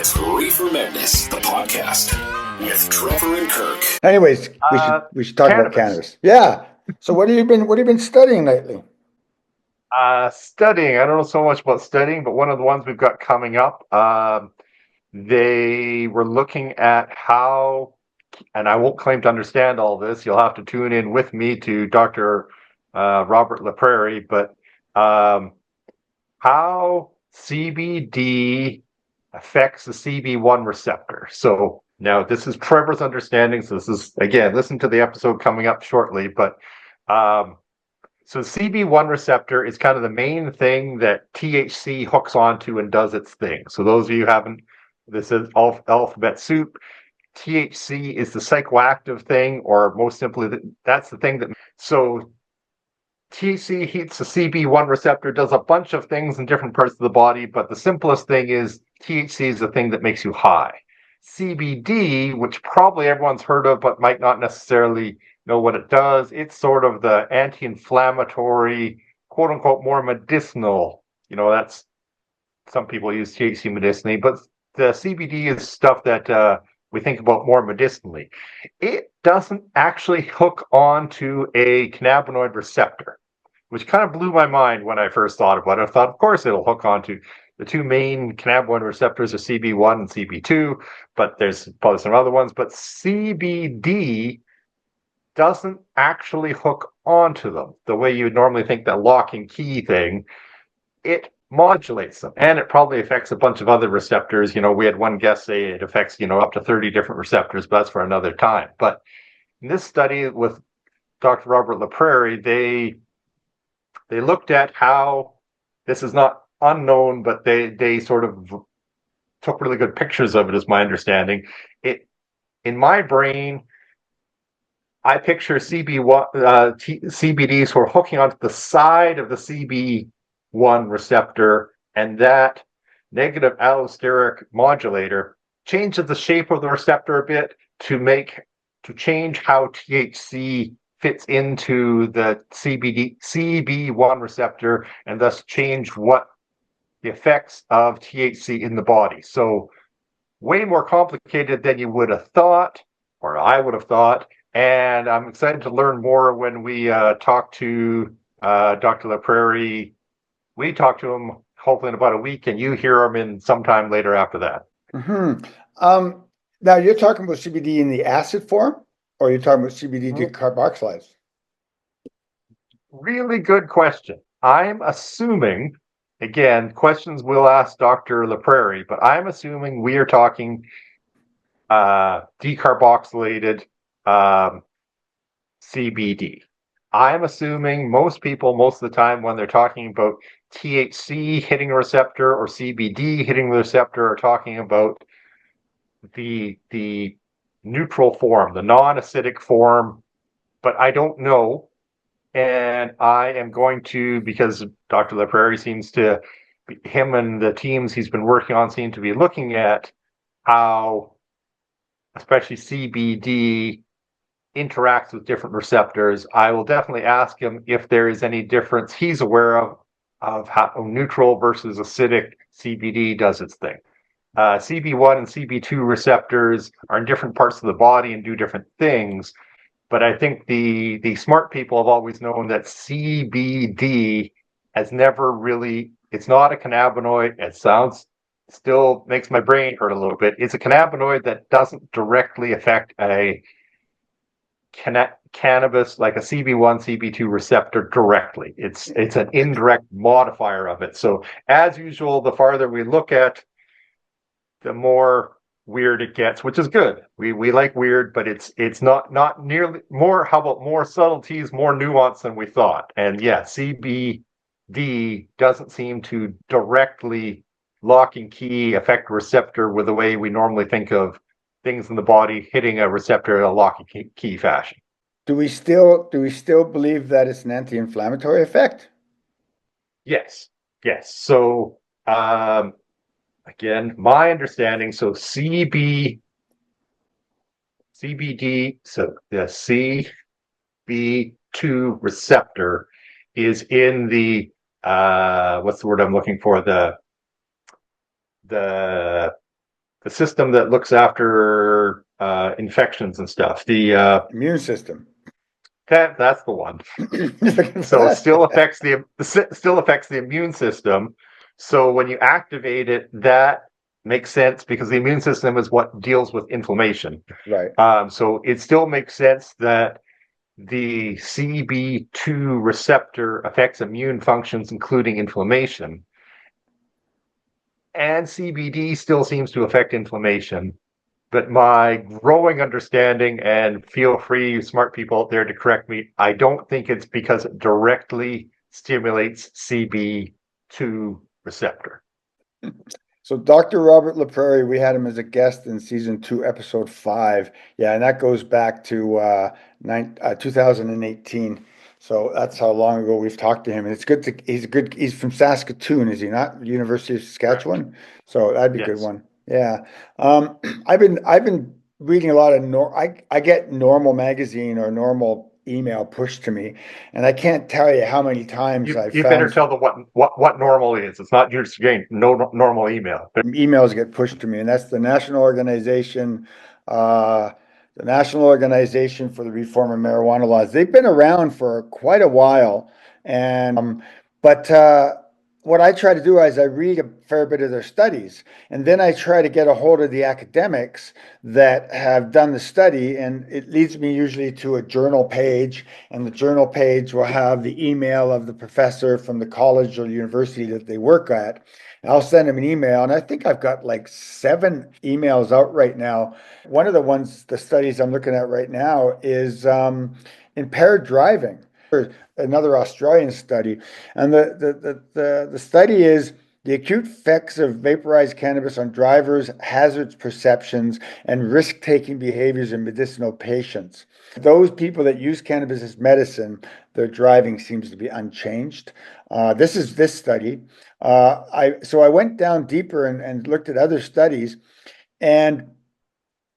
It's ReeferMEDness, the podcast with Trevor and Kirk. Anyways, we should talk about cannabis. Yeah. So what have you been studying lately? Studying. I don't know so much about studying, but one of the ones we've got coming up, they were looking at how, and I won't claim to understand all this. You'll have to tune in with me to Dr. Robert Laprairie, but how CBD affects the CB1 receptor. So now this is Trevor's understanding. So this is, again, listen to the episode coming up shortly. But so CB1 receptor is kind of the main thing that THC hooks onto and does its thing. So those of you who haven't, this is alphabet soup. THC is the psychoactive thing, or most simply, that's the thing that. So THC hits the CB1 receptor, does a bunch of things in different parts of the body, but the simplest thing is THC is the thing that makes you high. CBD, which probably everyone's heard of, but might not necessarily know what it does, it's sort of the anti-inflammatory, quote unquote, more medicinal. You know, that's, some people use THC medicinally, but the CBD is stuff that we think about more medicinally. It doesn't actually hook onto a cannabinoid receptor, which kind of blew my mind when I first thought about it. I thought, of course, it'll hook onto the two main cannabinoid receptors are CB1 and CB2, but there's probably some other ones. But CBD doesn't actually hook onto them the way you would normally think, that lock and key thing. It modulates them, and it probably affects a bunch of other receptors. You know, we had one guest say it affects, up to 30 different receptors, but that's for another time. But in this study with Dr. Robert Laprairie, they looked at how, this is not unknown, but they sort of took really good pictures of it, is my understanding. It, in my brain, I picture CBDs who are hooking onto the side of the CB1 receptor, and that negative allosteric modulator changes the shape of the receptor a bit to change how THC fits into the CB1 receptor, and thus change what the effects of THC in the body. So way more complicated than you would have thought, or I would have thought. And I'm excited to learn more when we talk to Dr. Laprairie. We talk to him hopefully in about a week, and you hear him in sometime later after that. Mm-hmm. Now you're talking about CBD in the acid form, or you're talking about CBD decarboxylates? Really good question. I'm assuming, again, questions we'll ask Dr. Laprairie, but I'm assuming we are talking decarboxylated CBD. I'm assuming most people, most of the time, when they're talking about THC hitting a receptor or CBD hitting the receptor, are talking about the neutral form, the non-acidic form, but I don't know. And I am going to, because Dr. Laprairie seems to, him and the teams he's been working on seem to be looking at how, especially CBD, interacts with different receptors. I will definitely ask him if there is any difference he's aware of how neutral versus acidic CBD does its thing. CB1 and CB2 receptors are in different parts of the body and do different things. But I think the smart people have always known that CBD has never really, it's not a cannabinoid. It still makes my brain hurt a little bit. It's a cannabinoid that doesn't directly affect a cannabis, like a CB1, CB2 receptor directly. It's an indirect modifier of it. So as usual, the farther we look at, the more weird it gets, which is good. We like weird, but it's not nearly more. How about more subtleties, more nuance than we thought? And yeah, CBD doesn't seem to directly lock and key affect a receptor with the way we normally think of things in the body hitting a receptor in a lock and key fashion. Do we still believe that it's an anti-inflammatory effect? Yes. So again, my understanding, so CBD, so the CB2 receptor is in the what's the word I'm looking for? The system that looks after infections and stuff. The Immune system. that's the one. So it still affects the immune system. So when you activate it, that makes sense because the immune system is what deals with inflammation. Right. So it still makes sense that the CB2 receptor affects immune functions, including inflammation. And CBD still seems to affect inflammation. But my growing understanding, and feel free, smart people out there, to correct me, I don't think it's because it directly stimulates CB2 receptor. So Dr. Robert Laprairie, we had him as a guest in season 2, episode 5. Yeah, and that goes back to 2018. So that's how long ago we've talked to him. And it's good to, he's from Saskatoon, is he not? University of Saskatchewan? Correct. So that'd be a good Yes. one. Yeah. I've been reading a lot of I get Normal magazine or Normal email pushed to me, and I can't tell you how many times I've You better found tell them what normal is. It's not just again normal email. emails get pushed to me, and that's uh, the National Organization for the Reform of Marijuana Laws. They've been around for quite a while, and but what I try to do is I read a fair bit of their studies, and then I try to get a hold of the academics that have done the study, and it leads me usually to a journal page, and the journal page will have the email of the professor from the college or university that they work at. I'll send them an email, and I think I've got like 7 emails out right now. One of the studies I'm looking at right now is impaired driving. Another Australian study, and the study is the acute effects of vaporized cannabis on drivers, hazards perceptions, and risk-taking behaviors in medicinal patients. Those people that use cannabis as medicine, their driving seems to be unchanged. This is this study. I went down deeper and looked at other studies, and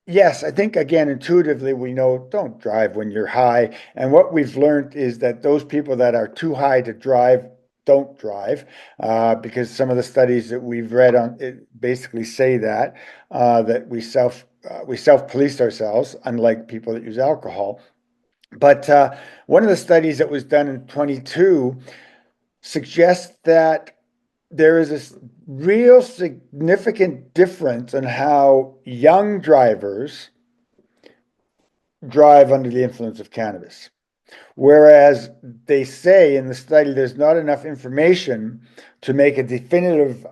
yes, I think again, intuitively, we know don't drive when you're high. And what we've learned is that those people that are too high to drive don't drive, because some of the studies that we've read on it basically say that we self-police ourselves, unlike people that use alcohol. But one of the studies that was done in 22 suggests that there is a real significant difference in how young drivers drive under the influence of cannabis. Whereas they say in the study there's not enough information to make a definitive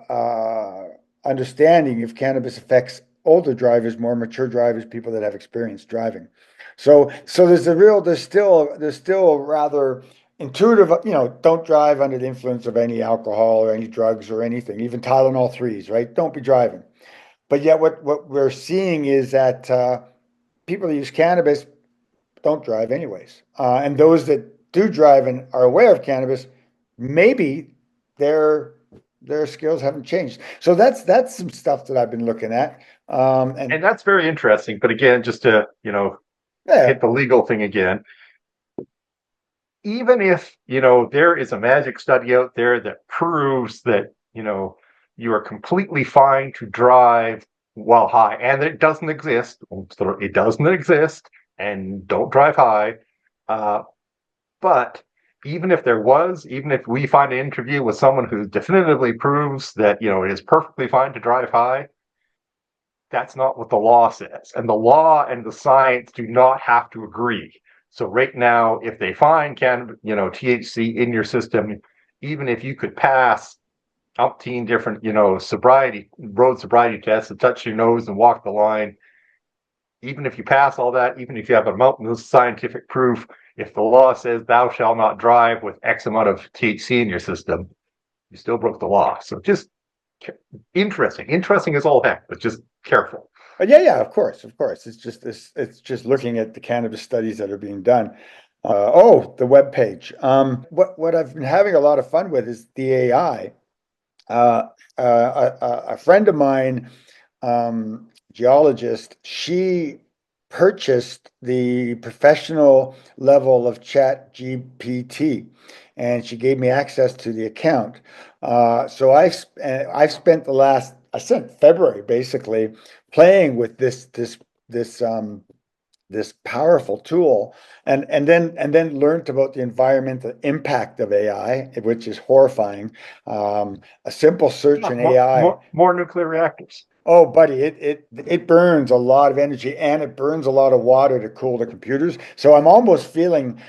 understanding if cannabis affects older drivers, more mature drivers, people that have experience driving. So there's still a rather intuitive, don't drive under the influence of any alcohol or any drugs or anything, even Tylenol 3s, right? Don't be driving. But yet what we're seeing is that people that use cannabis don't drive anyways. And those that do drive and are aware of cannabis, maybe their skills haven't changed. So that's some stuff that I've been looking at. And that's very interesting. But again, just to Yeah, hit the legal thing again, even if there is a magic study out there that proves that you are completely fine to drive while high, and it doesn't exist. It doesn't exist, and don't drive high. But even if there was, even if we find an interview with someone who definitively proves that it is perfectly fine to drive high, that's not what the law says, and the law and the science do not have to agree. So right now, if they find THC in your system, even if you could pass umpteen different road sobriety tests and touch your nose and walk the line, even if you pass all that, even if you have a mountain of scientific proof, if the law says thou shalt not drive with X amount of THC in your system, you still broke the law. So just interesting as all heck, but just careful. yeah, of course. It's just looking at the cannabis studies that are being done. The web page. What I've been having a lot of fun with is the AI. A friend of mine, geologist, she purchased the professional level of Chat GPT, and she gave me access to the account. So I've spent the last I spent February basically playing with this powerful tool, and then learned about the environmental impact of AI, which is horrifying. A simple search in AI. More nuclear reactors. Oh, buddy, it burns a lot of energy, and it burns a lot of water to cool the computers. So I'm almost feeling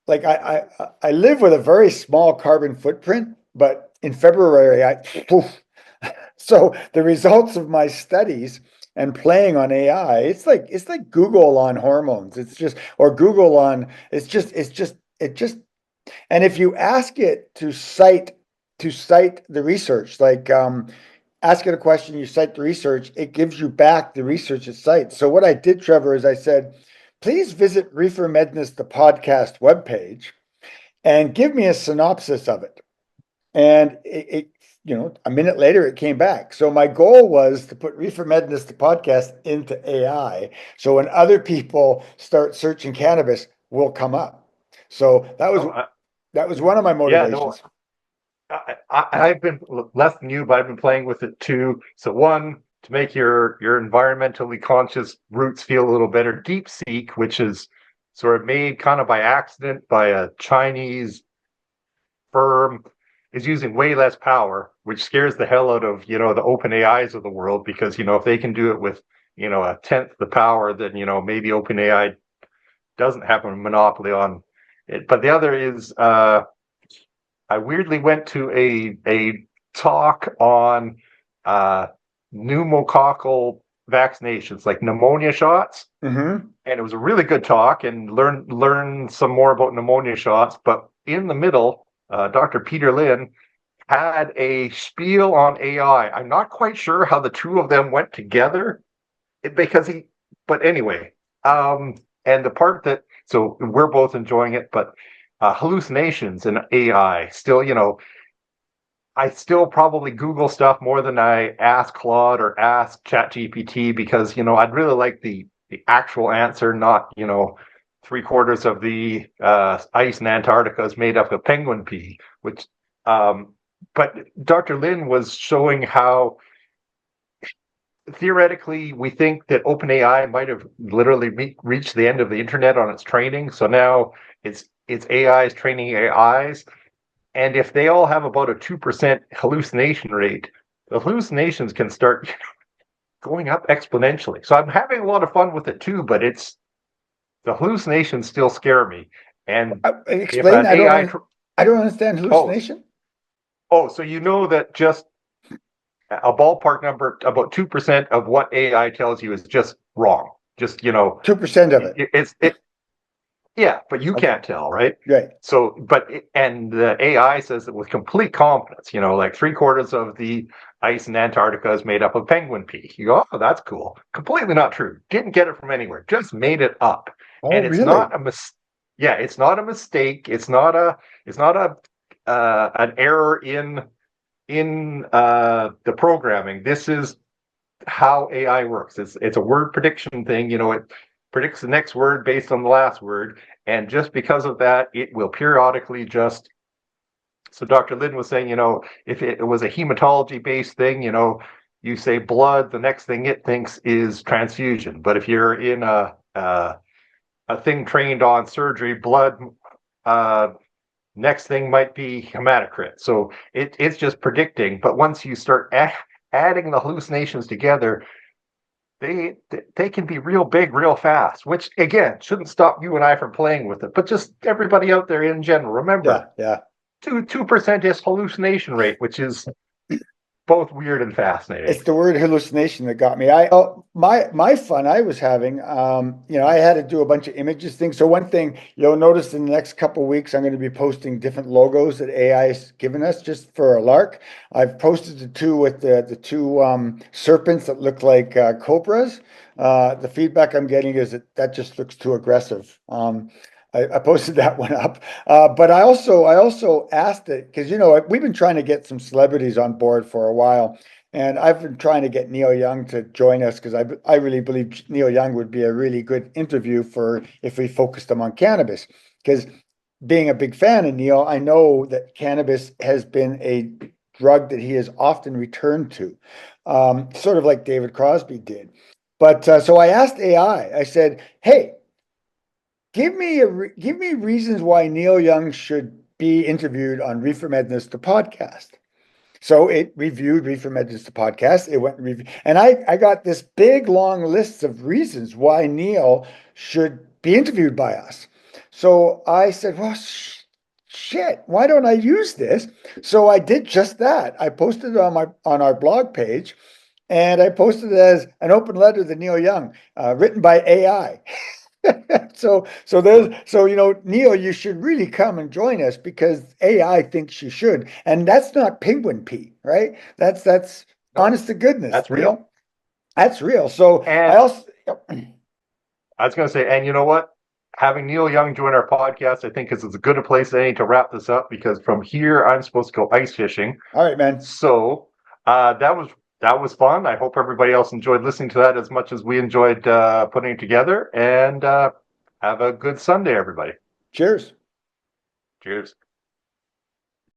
like I live with a very small carbon footprint, but in February, poof. So the results of my studies and playing on AI, it's like Google on hormones. It's just, or Google on, it just, and if you ask it to cite the research, like ask it a question, you cite the research, it gives you back the research it cites. So what I did, Trevor, is I said, please visit ReeferMEDness, the podcast webpage, and give me a synopsis of it. And a minute later, it came back. So my goal was to put ReeferMEDness, the podcast, into AI. So when other people start searching cannabis, will come up. So that was one of my Yeah, no, motivations. I've been less than you, but I've been playing with it too. So one, to make your environmentally conscious roots feel a little better. DeepSeek, which is sort of made kind of by accident by a Chinese firm, is using way less power, which scares the hell out of, the open AIs of the world, because, if they can do it with, a tenth the power, then, maybe open AI doesn't have a monopoly on it. But the other is, I weirdly went to a talk on pneumococcal vaccinations, like pneumonia shots, Mm-hmm. and it was a really good talk, and learn some more about pneumonia shots. But in the middle, Dr. Peter Lynn had a spiel on AI. I'm not quite sure how the two of them went together, but anyway, and the part that, so we're both enjoying it, but hallucinations in AI still, I still probably Google stuff more than I ask Claude or ask ChatGPT, because, I'd really like the actual answer, not, 3/4 of the ice in Antarctica is made up of penguin pee, which, but Dr. Lin was showing how theoretically we think that OpenAI might have literally reached the end of the internet on its training. So now it's AIs training AIs. And if they all have about a 2% hallucination rate, the hallucinations can start going up exponentially. So I'm having a lot of fun with it too, but the hallucinations still scare me. And if Explain. an AI, I don't understand hallucination. So that just a ballpark number, about 2% of what AI tells you is just wrong. Just 2% of it. Yeah, but you Okay. can't tell, right? Right. So, and the AI says that with complete confidence, like 3/4 of the ice in Antarctica is made up of penguin pee. You go, oh, that's cool. Completely not true. Didn't get it from anywhere. Just made it up. Oh, And it's really? not Yeah, it's not a mistake. It's not an error in the programming. This is how AI works. It's a word prediction thing. It predicts the next word based on the last word, and just because of that, it will periodically just. So Dr. Lin was saying, if it was a hematology-based thing, you say blood, the next thing it thinks is transfusion. But if you're in a thing trained on surgery, blood, next thing might be hematocrit. So it's just predicting. But once you start adding the hallucinations together, they can be real big real fast, which again shouldn't stop you and I from playing with it, but just everybody out there in general, remember, Yeah. 2% is hallucination rate, which is both weird and fascinating. It's the word hallucination that got me. My fun I was having, I had to do a bunch of images things. So one thing you'll notice in the next couple of weeks, I'm going to be posting different logos that AI has given us just for a lark. I've posted the two with the two serpents that look like cobras. The feedback I'm getting is that just looks too aggressive. I posted that one up, but I also asked it because we've been trying to get some celebrities on board for a while, and I've been trying to get Neil Young to join us because I really believe Neil Young would be a really good interview for if we focused him on cannabis. Because being a big fan of Neil, I know that cannabis has been drug that he has often returned to, sort of like David Crosby did. But so I asked AI, I said, hey, give me reasons why Neil Young should be interviewed on ReeferMEDness, the podcast. So it reviewed ReeferMEDness, the podcast. It went review, and I got this big long list of reasons why Neil should be interviewed by us. So I said, well, shit, why don't I use this? So I did just that. I posted it on our blog page, and I posted it as an open letter to Neil Young, written by AI. So Neil, you should really come and join us because AI thinks you should, and that's not penguin pee, right? That's No, honest to goodness, that's Neil. real. That's real. So And I also, I was going to say, and you know what? Having Neil Young join our podcast, I think is as good a place as any to wrap this up, because from here I'm supposed to go ice fishing. all right, man. So that was fun. I hope everybody else enjoyed listening to that as much as we enjoyed putting it together. And have a good Sunday, everybody. Cheers. Cheers.